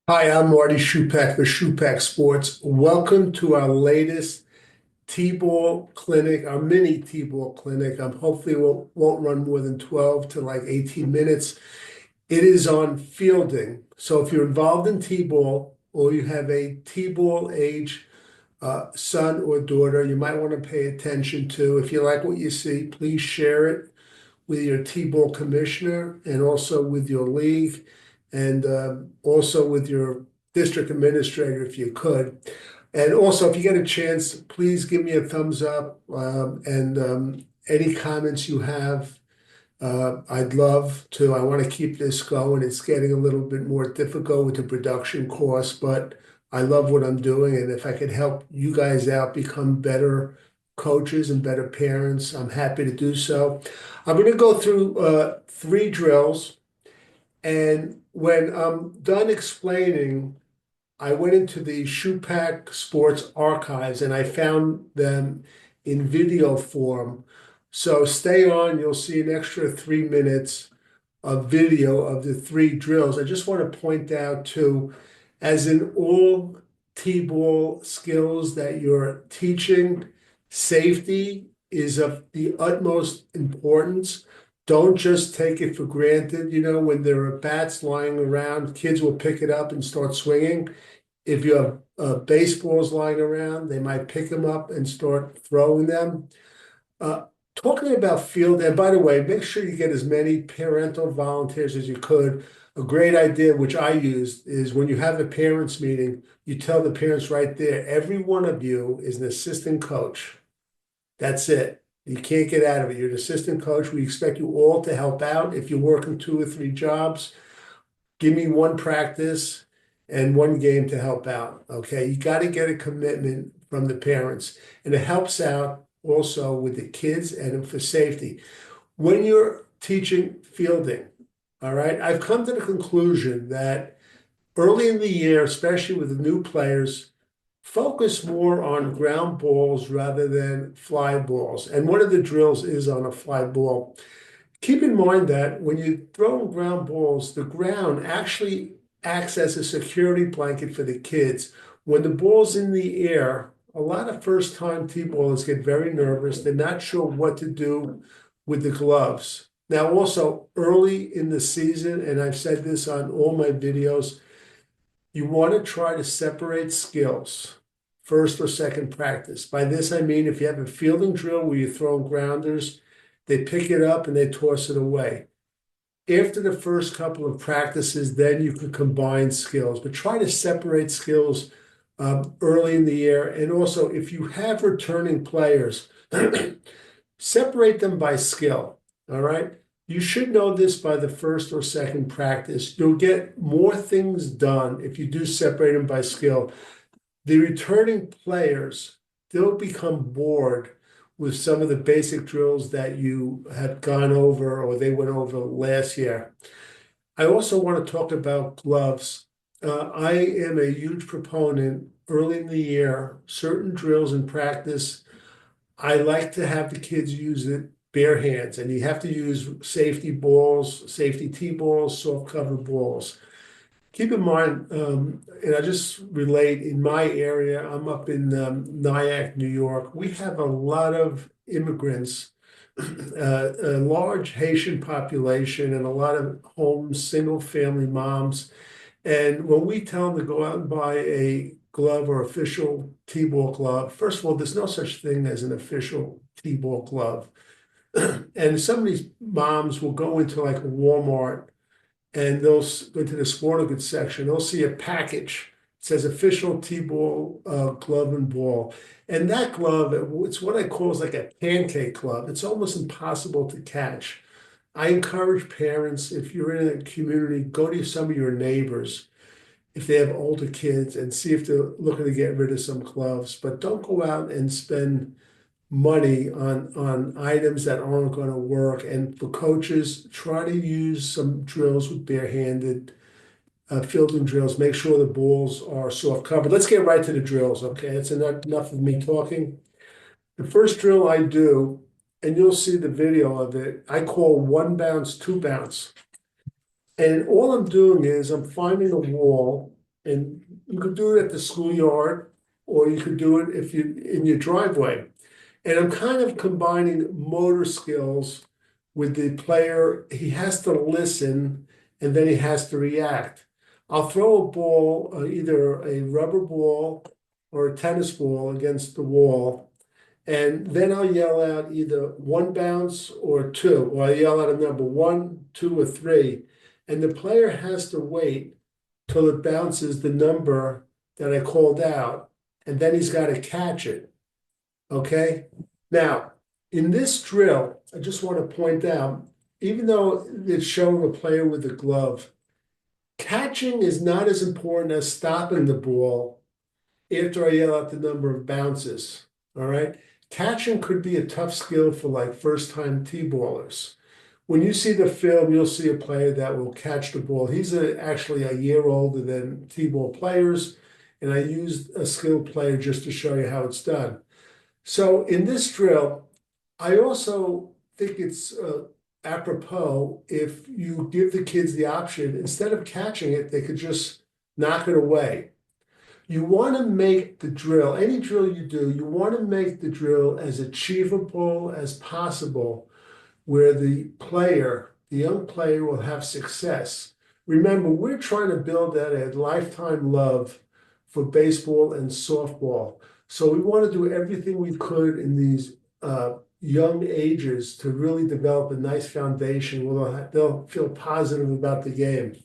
Hi, I'm Marty Schupak for Schupak Sports. Welcome to our latest T-ball clinic, our mini T-ball clinic. Hopefully won't run more than 12 to like 18 minutes. It is on fielding. So if you're involved in T-ball or you have a T-ball age son or daughter, you might want to pay attention to. If you like what you see, please share it with your T-ball commissioner and also with your league and also with your district administrator if you could. And also, if you get a chance, please give me a thumbs up and any comments you have. I'd love to. I want to keep this going. It's getting a little bit more difficult with the production costs, but I love what I'm doing. And if I could help you guys out become better coaches and better parents, I'm happy to do so. I'm going to go through three drills. And when I'm done explaining, I went into the Schupak Sports archives and I found them in video form. So stay on, you'll see an extra 3 minutes of video of the three drills. I just want to point out too, as in all T-ball skills that you're teaching, safety is of the utmost importance. Don't just take it for granted. When there are bats lying around, kids will pick it up and start swinging. If you have baseballs lying around, they might pick them up and start throwing them. Uh, Talking about field, and by the way, make sure you get as many parental volunteers as you could. A great idea, which I used, is when you have a parents meeting, you tell the parents right there, every one of you is an assistant coach. That's it. You can't get out of it. You're an assistant coach. We expect you all to help out. If you're working two or three jobs, give me one practice and one game to help out. Okay. You got to get a commitment from the parents. And it helps out also with the kids and for safety. When you're teaching fielding, all right, I've come to the conclusion that early in the year, especially with the new players, focus more on ground balls rather than fly balls. And one of the drills is on a fly ball. Keep in mind that when you throw ground balls, the ground actually acts as a security blanket for the kids. When the ball's in the air, a lot of first-time T-ballers get very nervous. They're not sure what to do with the gloves. Now, also early in the season, and I've said this on all my videos, you want to try to separate skills, first or second practice. By this, I mean if you have a fielding drill where you're throwing grounders, they pick it up and they toss it away. After the first couple of practices, then you can combine skills, but try to separate skills early in the year. And also, if you have returning players, separate them by skill. All right. You should know this by the first or second practice. You'll get more things done if you do separate them by skill. The returning players, they'll become bored with some of the basic drills that you have gone over or they went over last year. I also want to talk about gloves. I am a huge proponent early in the year, certain drills in practice. I like to have the kids use it bare hands, and you have to use safety balls, safety tee balls, soft cover balls. Keep in mind, and I just relate in my area, I'm up in Nyack, New York. We have a lot of immigrants, a large Haitian population, and a lot of homes, single family moms. And when we tell them to go out and buy a glove or official T-ball glove, first of all, there's no such thing as an official T-ball glove. And some of these moms will go into like a Walmart and they'll go into the sporting goods section. They'll see a package. It says official T-ball glove and ball. And that glove, it's what I call is like a pancake glove. It's almost impossible to catch. I encourage parents, if you're in a community, go to some of your neighbors if they have older kids and see if they're looking to get rid of some gloves. But don't go out and spend money on items that aren't going to work. And for coaches, try to use some drills with barehanded fielding drills. Make sure the balls are soft covered. Let's get right to the drills, okay? It's enough of me talking. The first drill I do, and you'll see the video of it, I call one bounce, two bounce. And all I'm doing is I'm finding a wall And you could do it at the schoolyard, or you could do it if you in your driveway. And I'm kind of combining motor skills with the player. He has to listen and then he has to react. I'll throw a ball, either a rubber ball or a tennis ball against the wall. And then I'll yell out either one bounce or two, or I yell out a number one, two, or three. And the player has to wait till it bounces the number that I called out. And then he's got to catch it. Okay. Now, in this drill, I just want to point out, even though it's showing a player with a glove, catching is not as important as stopping the ball after I yell out the number of bounces. All right. Catching could be a tough skill for like first-time T-ballers. When you see the film, you'll see a player that will catch the ball. He's actually a year older than T-ball players, and I used a skilled player just to show you how it's done. So in this drill, I also think it's apropos if you give the kids the option, instead of catching it, they could just knock it away. You want to make the drill, any drill you do, you want to make the drill as achievable as possible, where the young player will have success. Remember, we're trying to build that a lifetime love for baseball and softball. So we want to do everything we could in these young ages to really develop a nice foundation where they'll feel positive about the game.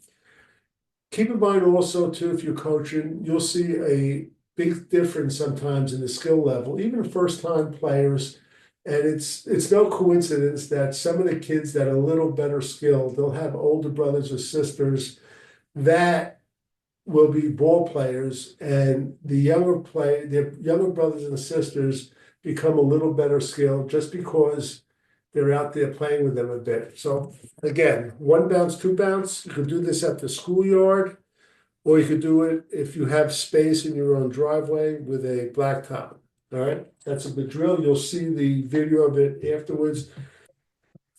Keep in mind also, too, if you're coaching, you'll see a big difference sometimes in the skill level, even first-time players. And it's no coincidence that some of the kids that are a little better skilled, they'll have older brothers or sisters that will be ball players, and their younger brothers and sisters become a little better skilled just because they're out there playing with them a bit. So again, one bounce, two bounce, you could do this at the schoolyard, or you could do it if you have space in your own driveway with a blacktop. All right, that's a good drill. You'll see the video of it afterwards.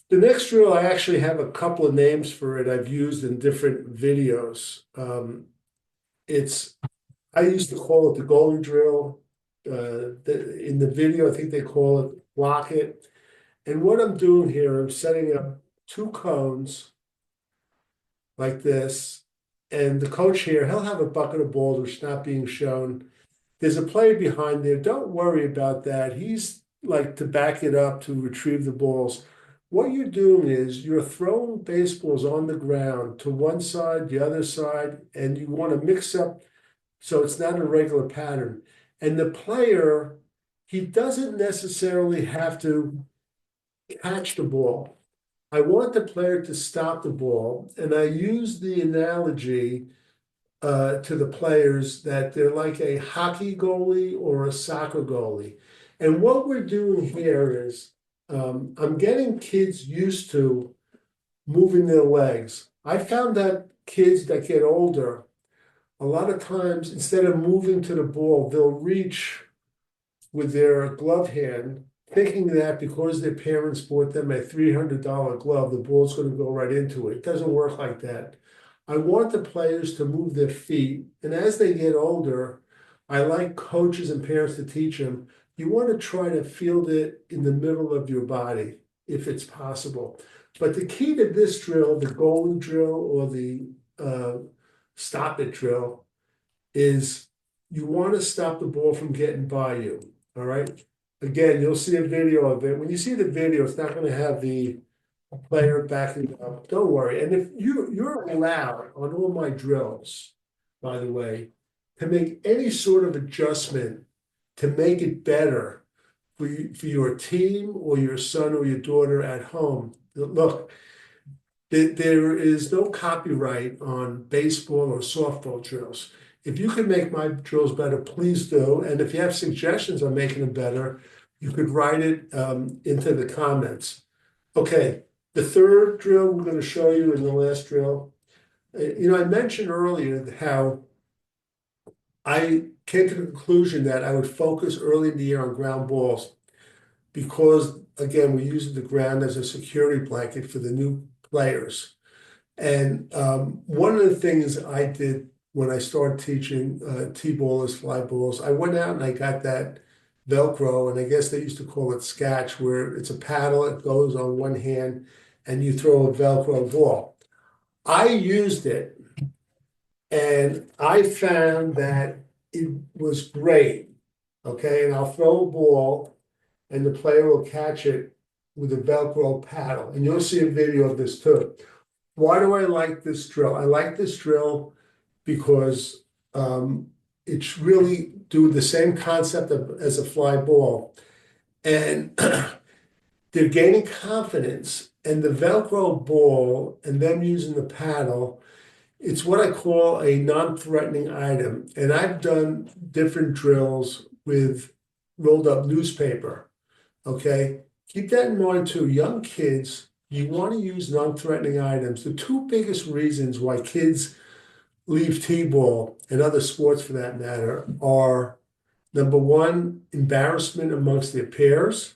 The next drill, I actually have a couple of names for it I've used in different videos. It's I used to call it the goalie drill. In the video, I think they call it block it. And what I'm doing here, I'm setting up two cones like this. And the coach here, he'll have a bucket of balls which is not being shown. There's a player behind there. Don't worry about that. He's like to back it up to retrieve the balls. What you're doing is you're throwing baseballs on the ground to one side, the other side, and you want to mix up so it's not a regular pattern. And the player, he doesn't necessarily have to catch the ball. I want the player to stop the ball, and I use the analogy to the players that they're like a hockey goalie or a soccer goalie. And what we're doing here is I'm getting kids used to moving their legs. I found that kids that get older, a lot of times, instead of moving to the ball, they'll reach with their glove hand, thinking that because their parents bought them a $300 glove, the ball's going to go right into it. It doesn't work like that. I want the players to move their feet. And as they get older, I like coaches and parents to teach them, you want to try to field it in the middle of your body, if it's possible. But the key to this drill, the goalie drill or the stop it drill, is you want to stop the ball from getting by you. All right. Again, you'll see a video of it. When you see the video, it's not going to have the player backing up. Don't worry. And if you're allowed on all my drills, by the way, to make any sort of adjustment to make it better for your team or your son or your daughter at home. Look, there is no copyright on baseball or softball drills. If you can make my drills better, please do. And if you have suggestions on making them better, you could write it into the comments. Okay, the third drill we're going to show you in the last drill. I mentioned earlier how I came to the conclusion that I would focus early in the year on ground balls because, again, we're using the ground as a security blanket for the new players. And one of the things I did when I started teaching T-ballers, fly balls. I went out and I got that Velcro, and I guess they used to call it scatch, where it's a paddle, it goes on one hand, and you throw a Velcro ball. I used it, and I found that it was great. Okay, and I'll throw a ball, and the player will catch it with a Velcro paddle, and you'll see a video of this too. Why do I like this drill? I like this drill because it's really do the same concept as a fly ball, and they're gaining confidence. And the Velcro ball and them using the paddle, it's what I call a non-threatening item. And I've done different drills with rolled up newspaper. Okay, keep that in mind too. Young kids, you want to use non-threatening items. The two biggest reasons why kids leave T-ball and other sports for that matter are, number one, embarrassment amongst their peers,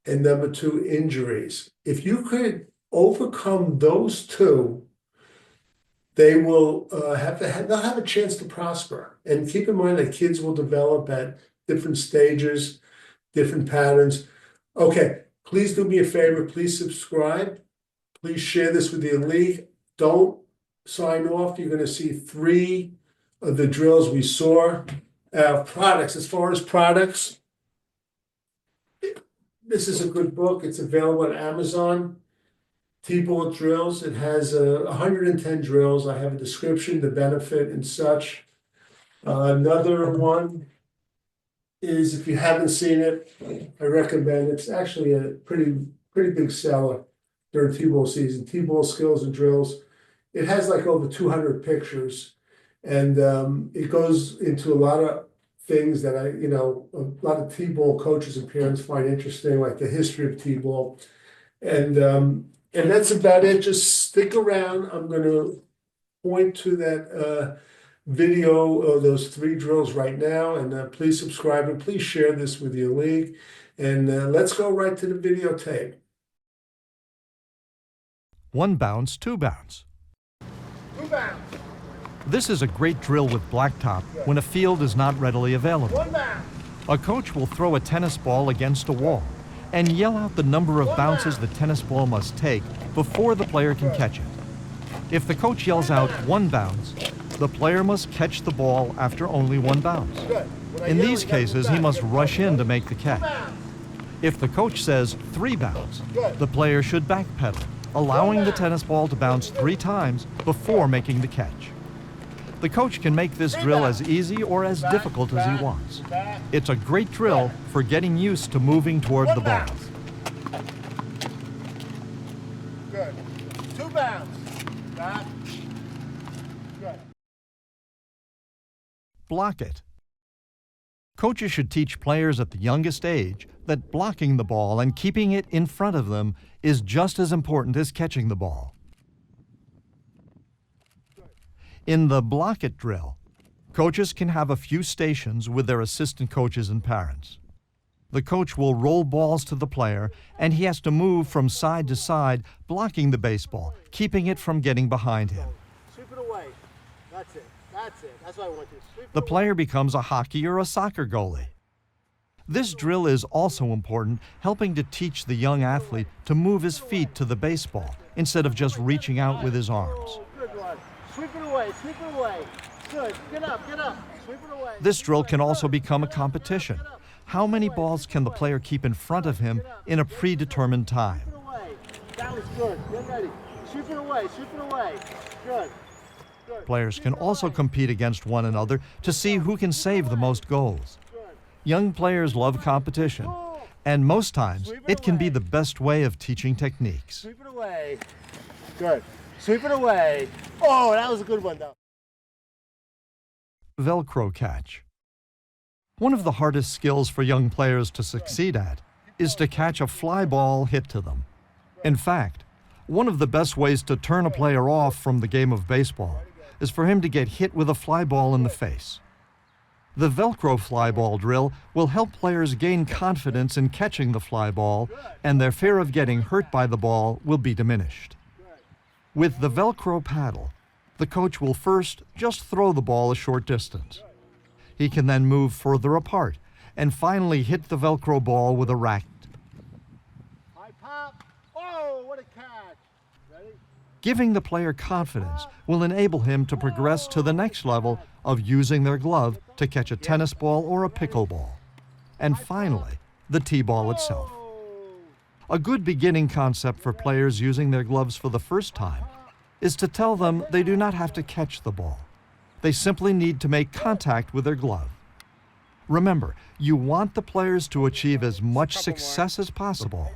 and number two, injuries. If you could overcome those two, they will they'll have a chance to prosper. And keep in mind that kids will develop at different stages, different patterns. Okay, please do me a favor. Please subscribe. Please share this with your league. Don't sign off. You're going to see 3 of the drills we saw. Products, as far as products, this is a good book. It's available on Amazon. T-ball drills. It has 110 drills. I have a description, the benefit, and such. Another one is, if you haven't seen it, I recommend. It's actually a pretty big seller during T-ball season. T-ball skills and drills. It has like over 200 pictures, and it goes into a lot of things that a lot of T-ball coaches and parents find interesting, like the history of T-ball, and that's about it. Just stick around. I'm going to point to that video of those 3 drills right now, and please subscribe and please share this with your league, and let's go right to the videotape. 1 bounce, 2 bounce. 2 bounce. This is a great drill with blacktop when a field is not readily available. 1 bounce. A coach will throw a tennis ball against a wall and yell out the number of bounces the tennis ball must take before the player can catch it. If the coach yells out 1 bounce, the player must catch the ball after only 1 bounce. In these cases, he must rush in to make the catch. If the coach says 3 bounce, the player should backpedal, allowing the tennis ball to bounce 3 times before making the catch. The coach can make this drill as easy or as difficult as he wants. It's a great drill for getting used to moving toward the ball. Good. 2 bounce. Back. Good. Block it. Coaches should teach players at the youngest age that blocking the ball and keeping it in front of them is just as important as catching the ball. In the block it drill, coaches can have a few stations with their assistant coaches and parents. The coach will roll balls to the player, and he has to move from side to side, blocking the baseball, keeping it from getting behind him. Sweep it away. That's it. That's it. That's what I want you to. The player becomes a hockey or a soccer goalie. This drill is also important, helping to teach the young athlete to move his feet to the baseball instead of just reaching out with his arms. Good one. Sweep it away. Sweep it away. Good. Get up. Get up. Sweep it away. This drill can also become a competition. How many balls can the player keep in front of him in a predetermined time? Sweep it away. That was good. Get ready. Sweep it away. Sweep it away. Good. Good. Players can also compete against one another to see who can save the most goals. Young players love competition, and most times it can be the best way of teaching techniques. Sweep it away. Good. Sweep it away. Oh, that was a good one, though. Velcro catch. One of the hardest skills for young players to succeed at is to catch a fly ball hit to them. In fact, one of the best ways to turn a player off from the game of baseball is for him to get hit with a fly ball in the face. The Velcro fly ball drill will help players gain confidence in catching the fly ball, and their fear of getting hurt by the ball will be diminished. With the Velcro paddle, The coach will first just throw the ball a short distance. He can then move further apart and finally hit the Velcro ball with a racket. High pop. Oh, what a catch. Ready? Giving the player confidence will enable him to progress to the next level of using their glove to catch a tennis ball or a pickleball. And finally, the T-ball itself. A good beginning concept for players using their gloves for the first time is to tell them they do not have to catch the ball. They simply need to make contact with their glove. Remember, you want the players to achieve as much success as possible